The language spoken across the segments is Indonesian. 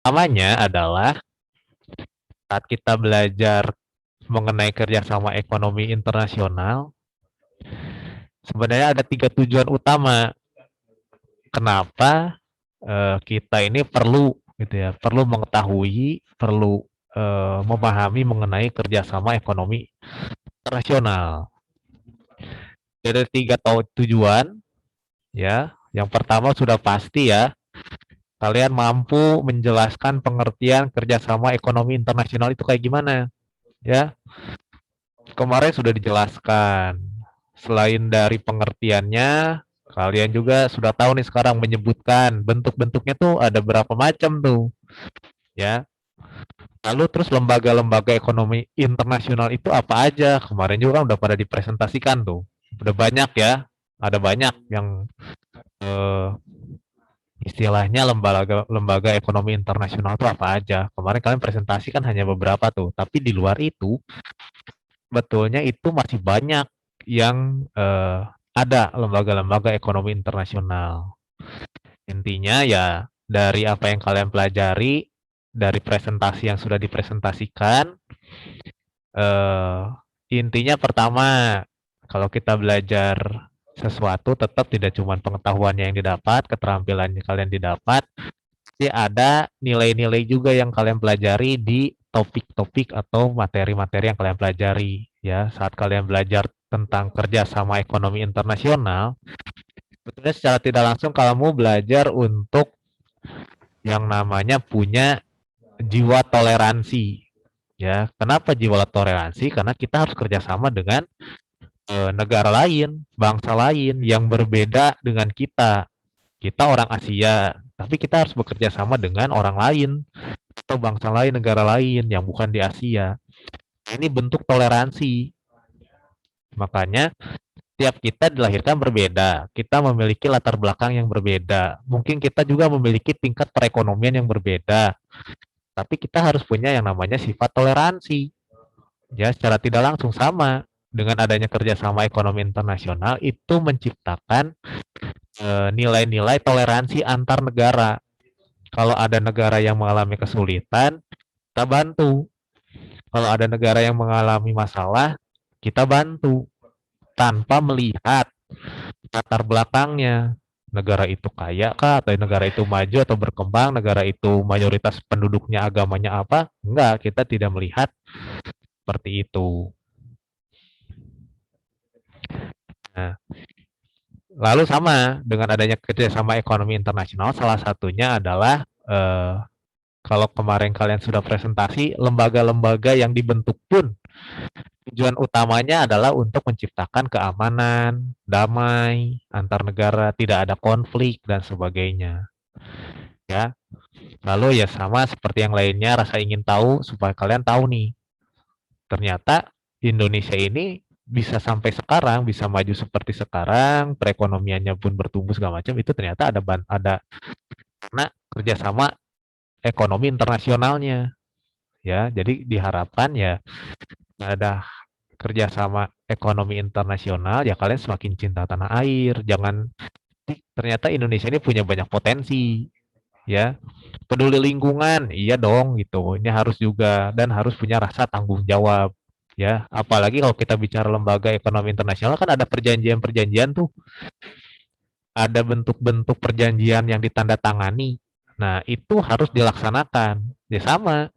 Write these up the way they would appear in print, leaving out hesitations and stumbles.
pertamanya adalah saat kita belajar mengenai kerjasama ekonomi internasional, sebenarnya ada 3 tujuan utama kenapa kita ini perlu gitu ya, perlu mengetahui, perlu memahami mengenai kerjasama ekonomi internasional. Dari 3 tujuan ya. Yang pertama sudah pasti ya, kalian mampu menjelaskan pengertian kerjasama ekonomi internasional itu kayak gimana ya. Kemarin sudah dijelaskan. Selain dari pengertiannya, kalian juga sudah tahu nih sekarang menyebutkan bentuk-bentuknya tuh ada berapa macam tuh, ya. Lalu terus lembaga-lembaga ekonomi internasional itu apa aja? Kemarin juga kan udah pada dipresentasikan tuh. Udah banyak ya, ada banyak yang eh, istilahnya lembaga lembaga ekonomi internasional itu apa aja. Kemarin kalian presentasi kan hanya beberapa tuh, tapi di luar itu betulnya itu masih banyak yang ada lembaga-lembaga ekonomi internasional. Intinya ya dari apa yang kalian pelajari, dari presentasi yang sudah dipresentasikan, eh, intinya pertama, kalau kita belajar sesuatu tetap tidak cuma pengetahuannya yang didapat, keterampilan yang kalian didapat, pasti ada nilai-nilai juga yang kalian pelajari di topik-topik atau materi-materi yang kalian pelajari ya. Saat kalian belajar tentang kerjasama ekonomi internasional, sebetulnya secara tidak langsung kamu belajar untuk yang namanya punya jiwa toleransi ya. Kenapa jiwa toleransi? Karena kita harus kerjasama dengan negara lain, bangsa lain yang berbeda dengan kita. Kita orang Asia, tapi kita harus bekerja sama dengan orang lain atau bangsa lain, negara lain yang bukan di Asia. Ini bentuk toleransi. Makanya tiap kita dilahirkan berbeda. Kita memiliki latar belakang yang berbeda. Mungkin kita juga memiliki tingkat perekonomian yang berbeda. Tapi kita harus punya yang namanya sifat toleransi. Ya, secara tidak langsung sama. Dengan adanya kerjasama ekonomi internasional, itu menciptakan nilai-nilai toleransi antar negara. Kalau ada negara yang mengalami kesulitan, kita bantu. Kalau ada negara yang mengalami masalah, kita bantu tanpa melihat latar belakangnya. Negara itu kaya kah, atau negara itu maju atau berkembang, negara itu mayoritas penduduknya agamanya apa? Enggak, kita tidak melihat seperti itu. Nah, lalu sama dengan adanya kerjasama ekonomi internasional, salah satunya adalah kalau kemarin kalian sudah presentasi, lembaga-lembaga yang dibentuk pun tujuan utamanya adalah untuk menciptakan keamanan, damai antar negara, tidak ada konflik dan sebagainya. Ya. Lalu ya sama seperti yang lainnya, rasa ingin tahu supaya kalian tahu nih. Ternyata Indonesia ini bisa sampai sekarang, bisa maju seperti sekarang, perekonomiannya pun bertumbuh segala macam, itu ternyata ada karena kerjasama ekonomi internasionalnya. Ya, jadi diharapkan ya ada kerjasama ekonomi internasional, ya kalian semakin cinta tanah air. Jangan, ternyata Indonesia ini punya banyak potensi, ya. Peduli lingkungan, iya dong gitu. Ini harus juga dan harus punya rasa tanggung jawab, ya. Apalagi kalau kita bicara lembaga ekonomi internasional kan ada perjanjian-perjanjian tuh, ada bentuk-bentuk perjanjian yang ditandatangani. Nah, itu harus dilaksanakan. Ya sama,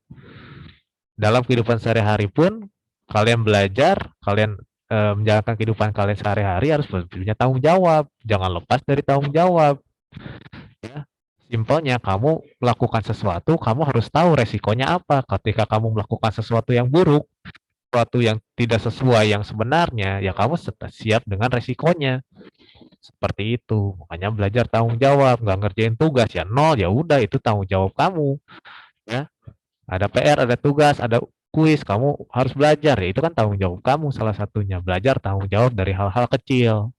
dalam kehidupan sehari-hari pun kalian belajar, kalian menjalankan kehidupan kalian sehari-hari harus punya tanggung jawab. Jangan lepas dari tanggung jawab. Ya. Simpelnya kamu melakukan sesuatu, kamu harus tahu resikonya apa. Ketika kamu melakukan sesuatu yang buruk, sesuatu yang tidak sesuai yang sebenarnya, ya kamu siap dengan resikonya. Seperti itu. Makanya belajar tanggung jawab, nggak ngerjain tugas ya nol, ya udah itu tanggung jawab kamu. Ya. Ada PR, ada tugas, ada kuis, kamu harus belajar ya. Itu kan tanggung jawab kamu salah satunya. Belajar tanggung jawab dari hal-hal kecil.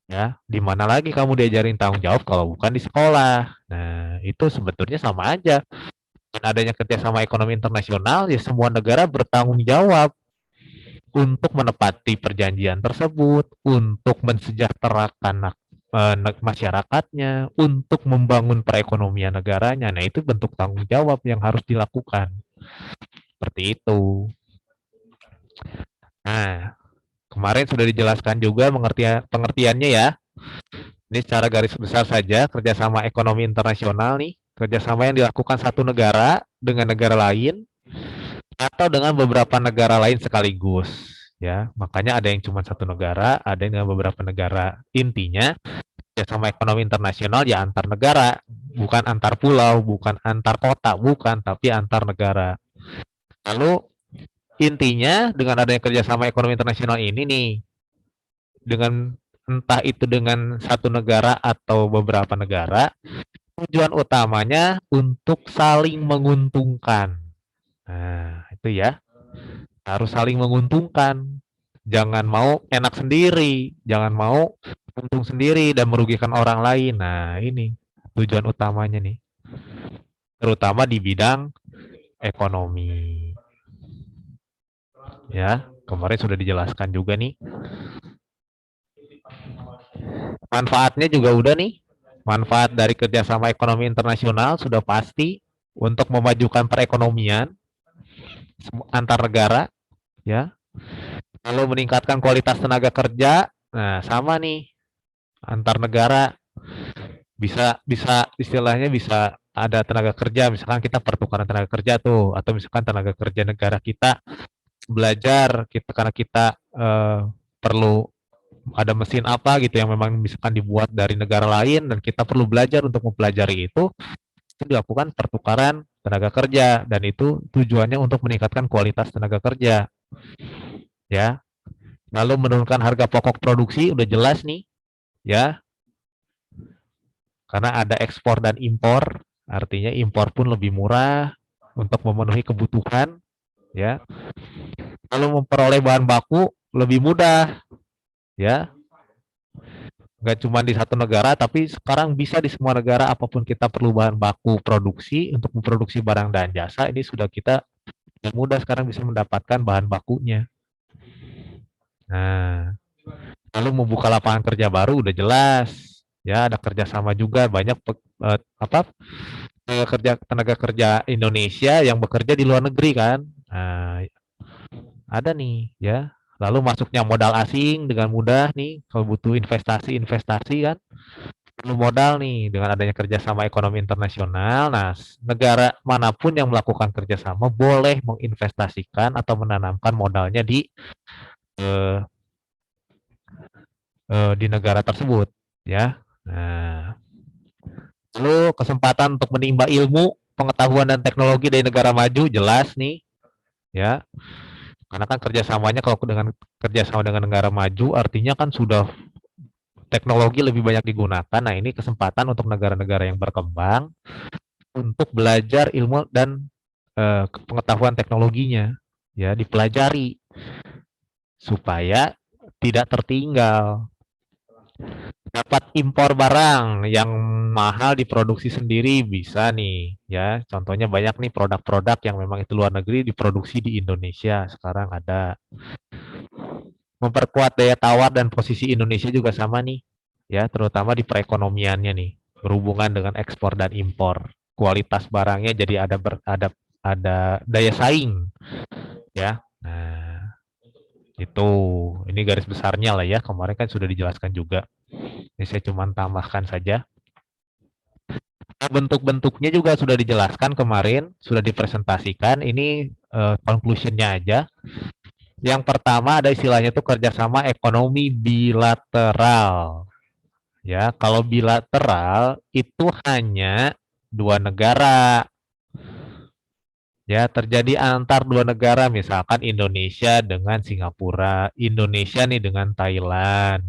Ya, di mana lagi kamu diajarin tanggung jawab kalau bukan di sekolah. Nah, itu sebetulnya sama aja. Dengan adanya kerjasama ekonomi internasional, ya semua negara bertanggung jawab untuk menepati perjanjian tersebut, untuk mensejahterakan masyarakatnya, untuk membangun perekonomian negaranya. Nah, itu bentuk tanggung jawab yang harus dilakukan. Seperti itu. Nah, kemarin sudah dijelaskan juga pengertiannya ya. Ini secara garis besar saja, kerjasama ekonomi internasional nih, kerjasama yang dilakukan satu negara dengan negara lain atau dengan beberapa negara lain sekaligus. Ya, makanya ada yang cuma satu negara, ada yang dengan beberapa negara. Intinya, kerjasama ekonomi internasional ya antar negara, bukan antar pulau, bukan antar kota, bukan, tapi antar negara. Lalu intinya dengan adanya kerjasama ekonomi internasional ini nih, dengan entah itu dengan satu negara atau beberapa negara, tujuan utamanya untuk saling menguntungkan. Nah, itu ya, harus saling menguntungkan. Jangan mau enak sendiri, jangan mau untung sendiri dan merugikan orang lain. Nah, ini tujuan utamanya nih, terutama di bidang ekonomi. Ya, kemarin sudah dijelaskan juga nih. Manfaatnya juga udah nih. Manfaat dari kerjasama ekonomi internasional sudah pasti untuk memajukan perekonomian antar negara, ya. Lalu meningkatkan kualitas tenaga kerja. Nah, sama nih antar negara, bisa bisa istilahnya bisa ada tenaga kerja, misalkan kita pertukaran tenaga kerja tuh, atau misalkan tenaga kerja negara kita belajar kita karena kita perlu ada mesin apa gitu yang memang misalkan dibuat dari negara lain dan kita perlu belajar untuk mempelajari itu dilakukan pertukaran tenaga kerja dan itu tujuannya untuk meningkatkan kualitas tenaga kerja, ya. Lalu menurunkan harga pokok produksi udah jelas nih, ya, karena ada ekspor dan impor, artinya impor pun lebih murah untuk memenuhi kebutuhan, ya. Lalu memperoleh bahan baku lebih mudah, ya. Nggak cuma di satu negara, tapi sekarang bisa di semua negara apapun kita perlu bahan baku produksi untuk memproduksi barang dan jasa, ini sudah kita mudah sekarang bisa mendapatkan bahan bakunya. Nah, lalu membuka lapangan kerja baru udah jelas, ya ada kerjasama juga banyak tenaga kerja Indonesia yang bekerja di luar negeri kan. Nah, ada nih ya. Lalu masuknya modal asing dengan mudah nih kalau butuh investasi kan. Perlu modal nih dengan adanya kerjasama ekonomi internasional. Nah, negara manapun yang melakukan kerjasama boleh menginvestasikan atau menanamkan modalnya eh, di negara tersebut, ya. Nah, lalu kesempatan untuk menimba ilmu, pengetahuan dan teknologi dari negara maju jelas nih, ya. Karena kan kerjasamanya kalau dengan kerjasama dengan negara maju artinya kan sudah teknologi lebih banyak digunakan. Nah, ini kesempatan untuk negara-negara yang berkembang untuk belajar ilmu dan pengetahuan teknologinya, ya, dipelajari supaya tidak tertinggal. Dapat impor barang yang mahal diproduksi sendiri bisa nih, ya. Contohnya banyak nih produk-produk yang memang itu luar negeri diproduksi di Indonesia sekarang ada. Memperkuat daya tawar dan posisi Indonesia juga sama nih, ya, terutama di perekonomiannya nih, berhubungan dengan ekspor dan impor. Kualitas barangnya jadi ada daya saing, ya. Nah, itu ini garis besarnya lah ya. Kemarin kan sudah dijelaskan juga. Ini saya cuma tambahkan saja. Nah, bentuk-bentuknya juga sudah dijelaskan kemarin, sudah dipresentasikan. Ini conclusionnya aja. Yang pertama ada istilahnya itu kerjasama ekonomi bilateral. Ya, kalau bilateral itu hanya dua negara. Ya, terjadi antar dua negara, misalkan Indonesia dengan Singapura, Indonesia nih dengan Thailand,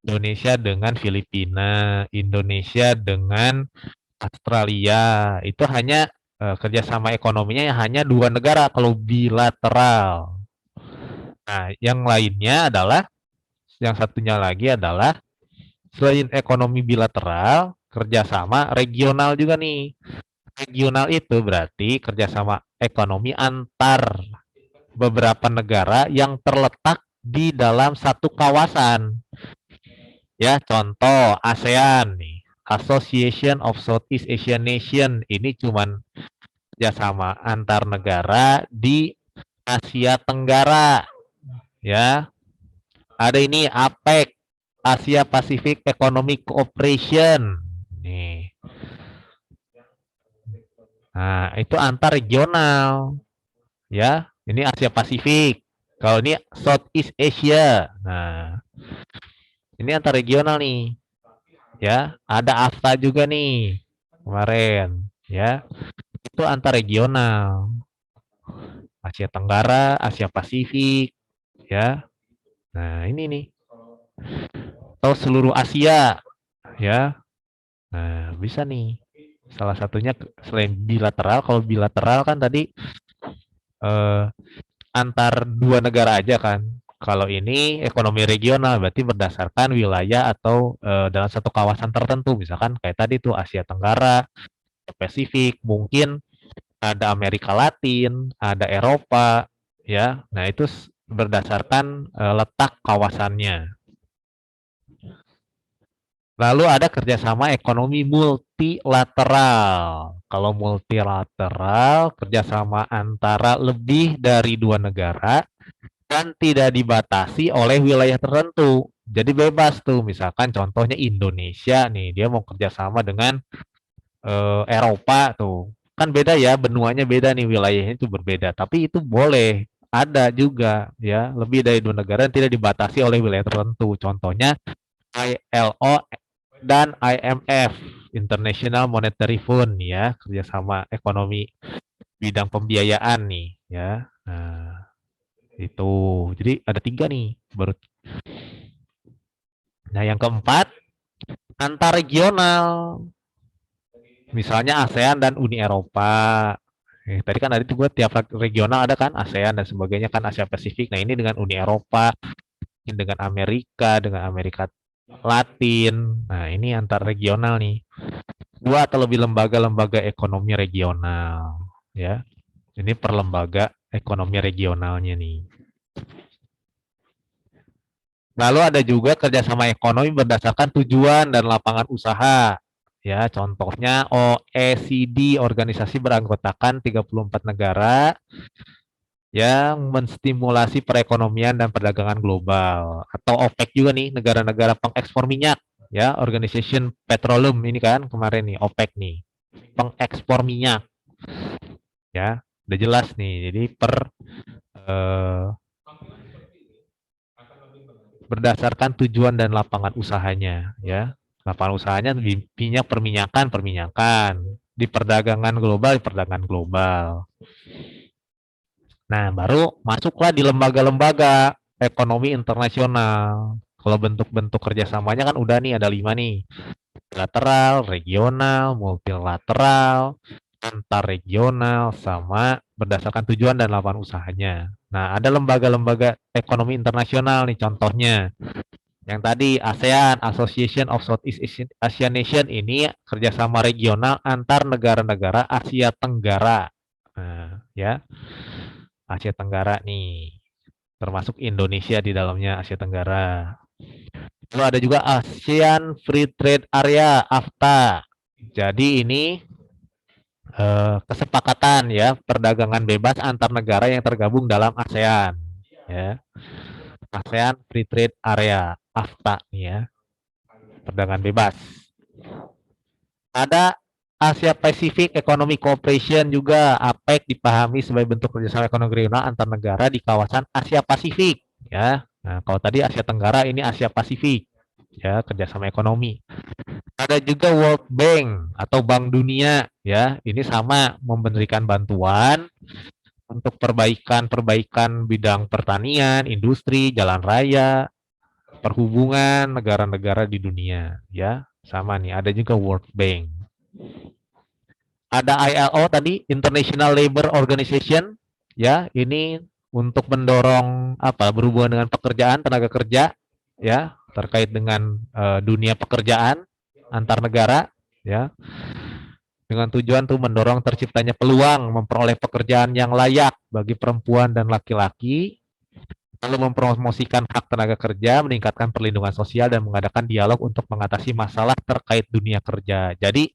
Indonesia dengan Filipina, Indonesia dengan Australia. Itu hanya kerjasama ekonominya yang hanya dua negara kalau bilateral. Nah, yang lainnya adalah, yang satunya lagi adalah selain ekonomi bilateral, kerjasama regional juga nih. Regional itu berarti kerjasama ekonomi antar beberapa negara yang terletak di dalam satu kawasan. Ya, contoh ASEAN nih, Association of Southeast Asian Nation, ini cuman kerjasama antar negara di Asia Tenggara, ya. Ada ini APEC, Asia Pacific Economic Cooperation. Nih. Nah, itu antar regional, ya. Ini Asia Pasifik. Kalau ini Southeast Asia. Nah, ini antar regional nih. Ya, ada AFTA juga nih kemarin, ya. Itu antar regional. Asia Tenggara, Asia Pasifik, ya. Nah, ini nih. Atau seluruh Asia, ya. Nah, bisa nih. Salah satunya selain bilateral, kalau bilateral kan tadi eh, antar dua negara aja kan. Kalau ini ekonomi regional berarti berdasarkan wilayah atau dalam satu kawasan tertentu, misalkan kayak tadi tuh Asia Tenggara, Pasifik, mungkin ada Amerika Latin, ada Eropa, ya. Nah, itu berdasarkan letak kawasannya. Lalu ada kerjasama ekonomi multilateral. Kalau multilateral, kerjasama antara lebih dari dua negara dan tidak dibatasi oleh wilayah tertentu. Jadi bebas tuh, misalkan contohnya Indonesia nih, dia mau kerjasama dengan Eropa tuh. Kan beda ya, benuanya beda nih, wilayahnya itu berbeda. Tapi itu boleh, ada juga ya, lebih dari dua negara yang tidak dibatasi oleh wilayah tertentu. Contohnya ILO dan IMF, International Monetary Fund ya, kerjasama ekonomi bidang pembiayaan nih ya. Nah, itu. Jadi ada tiga nih. Baru. Nah, yang keempat, antar regional. Misalnya ASEAN dan Uni Eropa. Tadi kan ada juga tiap regional ada kan ASEAN dan sebagainya kan Asia Pasifik. Nah, ini dengan Uni Eropa, ini dengan Amerika Latin. Nah, ini antar regional nih. Dua atau lebih lembaga-lembaga ekonomi regional, ya. Ini per lembaga ekonomi regionalnya nih. Lalu ada juga kerjasama ekonomi berdasarkan tujuan dan lapangan usaha. Ya, contohnya OECD, organisasi beranggotakan 34 negara yang menstimulasi perekonomian dan perdagangan global. Atau OPEC juga nih, negara-negara pengekspor minyak. Ya, Organization Petroleum ini kan kemarin nih, OPEC nih. Pengekspor minyak. Ya, udah jelas nih. Jadi eh, berdasarkan tujuan dan lapangan usahanya, ya. Lapangan usahanya di minyak perminyakan, di perdagangan global. Nah, baru masuklah di lembaga-lembaga ekonomi internasional. Kalau bentuk-bentuk kerjasamanya kan udah nih ada 5 nih. Bilateral, regional, multilateral, antar regional, sama berdasarkan tujuan dan lapangan usahanya. Nah, ada lembaga-lembaga ekonomi internasional nih contohnya. Yang tadi ASEAN, Association of Southeast Asian Nation, ini kerjasama regional antar negara-negara Asia Tenggara. Nah, ya, Asia Tenggara nih, termasuk Indonesia di dalamnya Asia Tenggara. Lalu ada juga ASEAN Free Trade Area (AFTA). Jadi ini kesepakatan ya perdagangan bebas antar negara yang tergabung dalam ASEAN. Ya, ASEAN Free Trade Area (AFTA) nih ya, perdagangan bebas. Ada Asia Pacific Economic Cooperation juga, APEC, dipahami sebagai bentuk kerjasama ekonomi regional antar negara di kawasan Asia Pasifik. Ya, nah kalau tadi Asia Tenggara, ini Asia Pasifik. Ya, kerjasama ekonomi. Ada juga World Bank atau Bank Dunia. Ya, ini sama memberikan bantuan untuk perbaikan bidang pertanian, industri, jalan raya, perhubungan negara-negara di dunia. Ya, sama nih. Ada juga World Bank. Ada ILO tadi, International Labour Organization, ya, ini untuk mendorong apa, berhubungan dengan pekerjaan, tenaga kerja, ya, terkait dengan dunia pekerjaan antar negara, ya, dengan tujuan tuh mendorong terciptanya peluang memperoleh pekerjaan yang layak bagi perempuan dan laki-laki, lalu mempromosikan hak tenaga kerja, meningkatkan perlindungan sosial, dan mengadakan dialog untuk mengatasi masalah terkait dunia kerja. Jadi,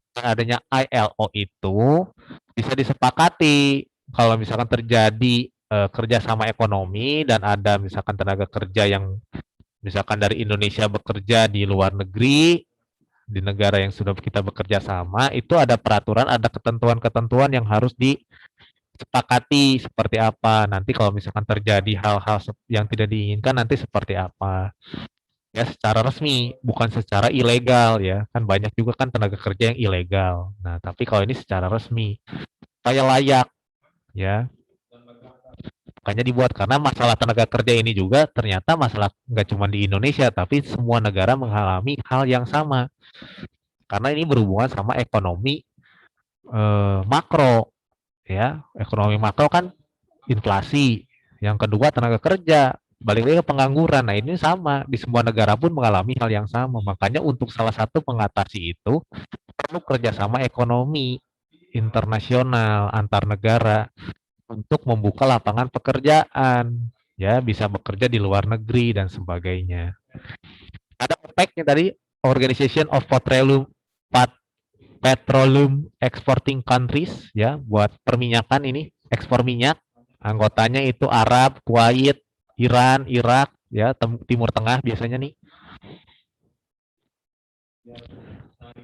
dengan adanya ILO itu bisa disepakati kalau misalkan terjadi kerjasama ekonomi dan ada misalkan tenaga kerja yang misalkan dari Indonesia bekerja di luar negeri, di negara yang sudah kita bekerja sama, itu ada peraturan, ada ketentuan-ketentuan yang harus disepakati seperti apa. Nanti kalau misalkan terjadi hal-hal yang tidak diinginkan, nanti seperti apa. Ya, secara resmi, bukan secara ilegal ya. Kan banyak juga kan tenaga kerja yang ilegal. Nah, tapi kalau ini secara resmi, supaya layak ya. Makanya dibuat karena masalah tenaga kerja ini juga ternyata masalah nggak cuma di Indonesia, tapi semua negara mengalami hal yang sama. Karena ini berhubungan sama ekonomi makro ya. Ekonomi makro kan inflasi. Yang kedua tenaga kerja. Balik lagi ke pengangguran. Nah, ini sama di semua negara pun mengalami hal yang sama. Makanya untuk salah satu mengatasi itu perlu kerjasama ekonomi internasional antar negara untuk membuka lapangan pekerjaan. Ya, bisa bekerja di luar negeri dan sebagainya. Ada OPEC-nya tadi, Organization of Petroleum Exporting Countries, ya, buat perminyakan ini, ekspor minyak. Anggotanya itu Arab, Kuwait, Iran, Irak, ya, Timur Tengah biasanya nih.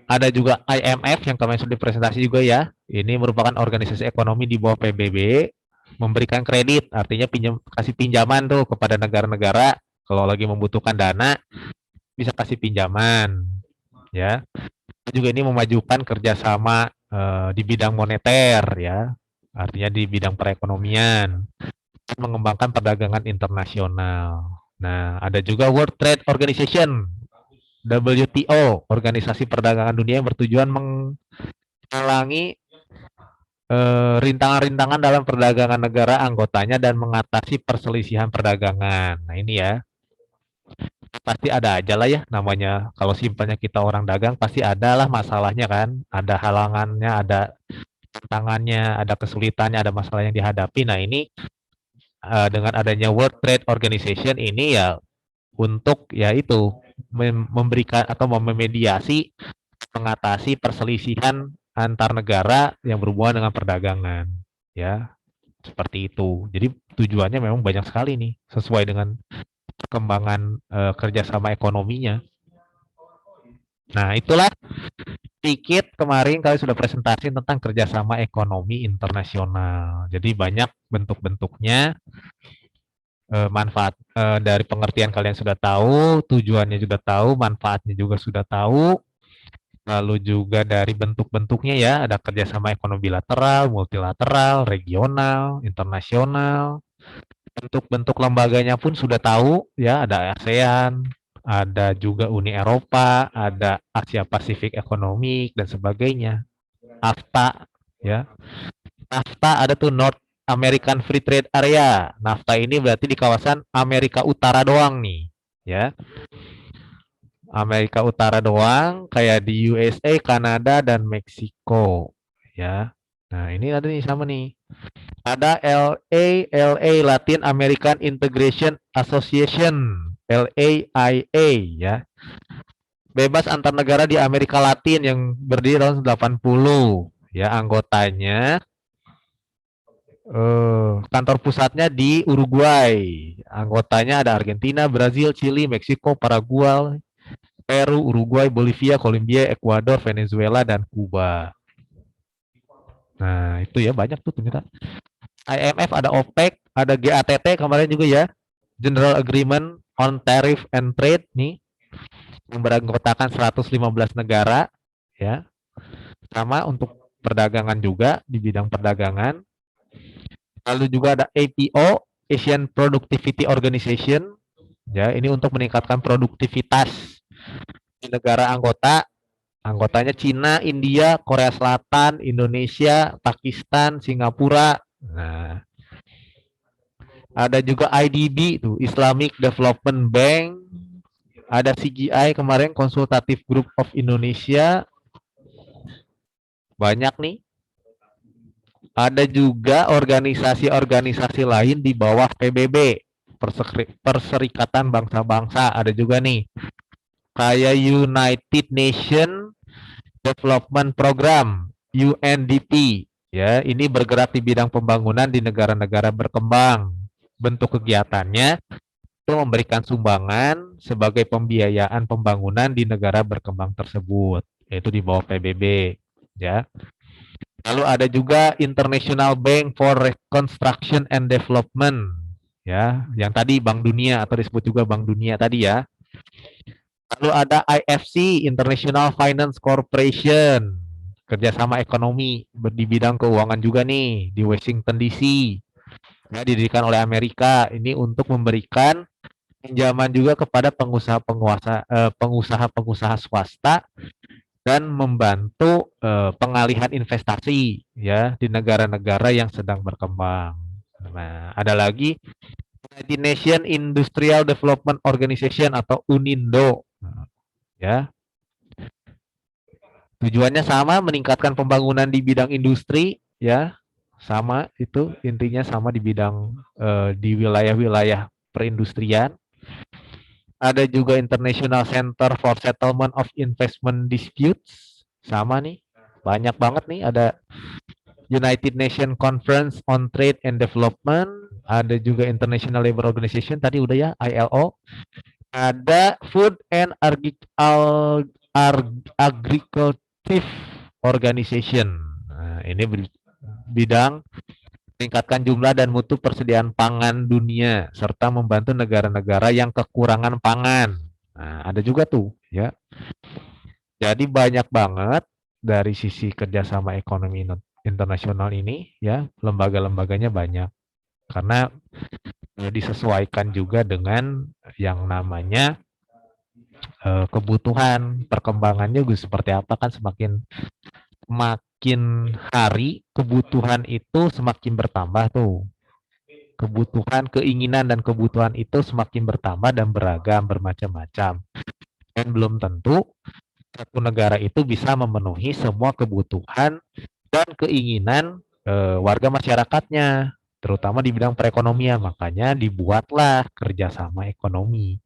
Ada juga IMF yang kemarin sudah dipresentasi juga ya. Ini merupakan organisasi ekonomi di bawah PBB, memberikan kredit, artinya kasih pinjaman tuh kepada negara-negara kalau lagi membutuhkan dana bisa kasih pinjaman, ya. Juga ini memajukan kerjasama di bidang moneter, ya, artinya di bidang perekonomian, mengembangkan perdagangan internasional. Nah, ada juga World Trade Organization, WTO, Organisasi Perdagangan Dunia yang bertujuan menghalangi rintangan-rintangan dalam perdagangan negara anggotanya dan mengatasi perselisihan perdagangan. Nah, ini ya, pasti ada aja lah ya namanya. Kalau simpelnya kita orang dagang pasti ada lah masalahnya kan. Ada halangannya, ada tantangannya, ada kesulitannya, ada masalah yang dihadapi. Nah, ini dengan adanya World Trade Organization ini ya untuk ya itu memberikan atau memediasi mengatasi perselisihan antar negara yang berhubungan dengan perdagangan, ya, seperti itu. Jadi tujuannya memang banyak sekali nih, sesuai dengan perkembangan kerjasama ekonominya. Nah, itulah sedikit kemarin kalian sudah presentasi tentang kerjasama ekonomi internasional. Jadi banyak bentuk-bentuknya, manfaat dari pengertian kalian sudah tahu, tujuannya sudah tahu, manfaatnya juga sudah tahu. Lalu juga dari bentuk-bentuknya ya, ada kerjasama ekonomi bilateral, multilateral, regional, internasional. Bentuk-bentuk lembaganya pun sudah tahu ya, ada ASEAN, ada juga Uni Eropa, ada Asia Pasifik Economic dan sebagainya. NAFTA ya. NAFTA ada tuh North American Free Trade Area. NAFTA ini berarti di kawasan Amerika Utara doang nih, ya. Amerika Utara doang, kayak di USA, Kanada, dan Meksiko, ya. Nah, ini ada nih sama nih. Ada LA Latin American Integration Association, LAIA, ya. Bebas antar negara di Amerika Latin yang berdiri tahun 80, ya. Anggotanya kantor pusatnya di Uruguay. Anggotanya ada Argentina, Brazil, Chili, Meksiko, Paraguay, Peru, Uruguay, Bolivia, Kolombia, Ekuador, Venezuela, dan Kuba. Nah, itu ya banyak tuh ternyata. IMF ada OPEC, ada GATT kemarin juga ya, General Agreement on Tariff and Trade nih, yang beranggotakan 115 negara, ya, sama untuk perdagangan juga di bidang perdagangan. Lalu juga ada APO, Asian Productivity Organization, ya, ini untuk meningkatkan produktivitas di negara anggota. Anggotanya Cina, India, Korea Selatan, Indonesia, Pakistan, Singapura. Nah, ada juga IDB tuh, Islamic Development Bank. Ada CGI kemarin, Consultative Group of Indonesia. Banyak nih. Ada juga organisasi-organisasi lain di bawah PBB. Perserikatan Bangsa-Bangsa, ada juga nih kayak United Nation Development Program, UNDP. Ya, ini bergerak di bidang pembangunan di negara-negara berkembang. Bentuk kegiatannya itu memberikan sumbangan sebagai pembiayaan pembangunan di negara berkembang tersebut, yaitu di bawah PBB. Ya. Lalu ada juga International Bank for Reconstruction and Development. Ya, yang tadi Bank Dunia atau disebut juga Bank Dunia tadi ya. Lalu ada IFC, International Finance Corporation, kerjasama ekonomi di bidang keuangan juga nih di Washington DC. Ya, didirikan oleh Amerika ini untuk memberikan pinjaman juga kepada pengusaha-pengusaha swasta dan membantu pengalihan investasi ya di negara-negara yang sedang berkembang. Nah, ada lagi United Nations Industrial Development Organization atau UNINDO. Ya, tujuannya sama, meningkatkan pembangunan di bidang industri, ya, sama itu intinya sama di bidang di wilayah-wilayah perindustrian. Ada juga International Center for Settlement of Investment Disputes, sama nih, banyak banget nih. Ada United Nations Conference on Trade and Development, ada juga International Labour Organization tadi udah ya, ILO. Ada Food and Agriculture Organization. Nah, ini bidang meningkatkan jumlah dan mutu persediaan pangan dunia serta membantu negara-negara yang kekurangan pangan. Nah, ada juga tuh ya. Jadi banyak banget dari sisi kerjasama ekonomi internasional ini ya, lembaga-lembaganya banyak karena disesuaikan juga dengan yang namanya kebutuhan perkembangannya juga seperti apa kan. Semakin hari kebutuhan itu semakin bertambah tuh. Kebutuhan, keinginan dan kebutuhan itu semakin bertambah dan beragam, bermacam-macam. Dan belum tentu satu negara itu bisa memenuhi semua kebutuhan dan keinginan warga masyarakatnya, terutama di bidang perekonomian. Makanya dibuatlah kerjasama ekonomi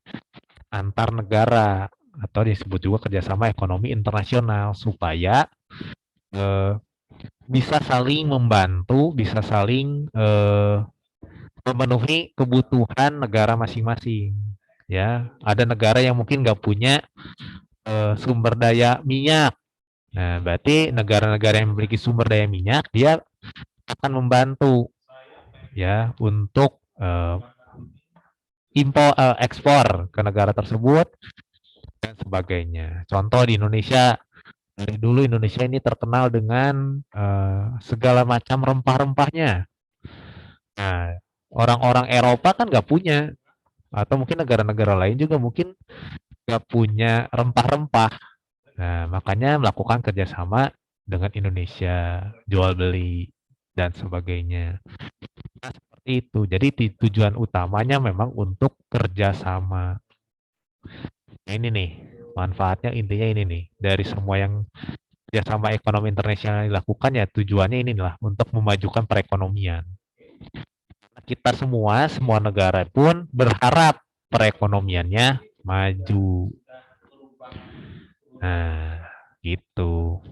antar negara atau disebut juga kerjasama ekonomi internasional supaya bisa saling membantu, bisa saling memenuhi kebutuhan negara masing-masing. Ya, ada negara yang mungkin nggak punya sumber daya minyak. Nah, berarti negara-negara yang memiliki sumber daya minyak dia akan membantu ya untuk ekspor ke negara tersebut dan sebagainya. Contoh di Indonesia, dari dulu Indonesia ini terkenal dengan segala macam rempah-rempahnya. Nah, orang-orang Eropa kan nggak punya, atau mungkin negara-negara lain juga mungkin nggak punya rempah-rempah. Nah, makanya melakukan kerjasama dengan Indonesia, jual beli dan sebagainya. Nah, seperti itu. Jadi tujuan utamanya memang untuk kerjasama. Nah, ini nih manfaatnya, intinya ini nih, dari semua yang kerjasama ekonomi internasional dilakukan ya tujuannya inilah untuk memajukan perekonomian. Kita semua negara pun berharap perekonomiannya maju. Nah, gitu.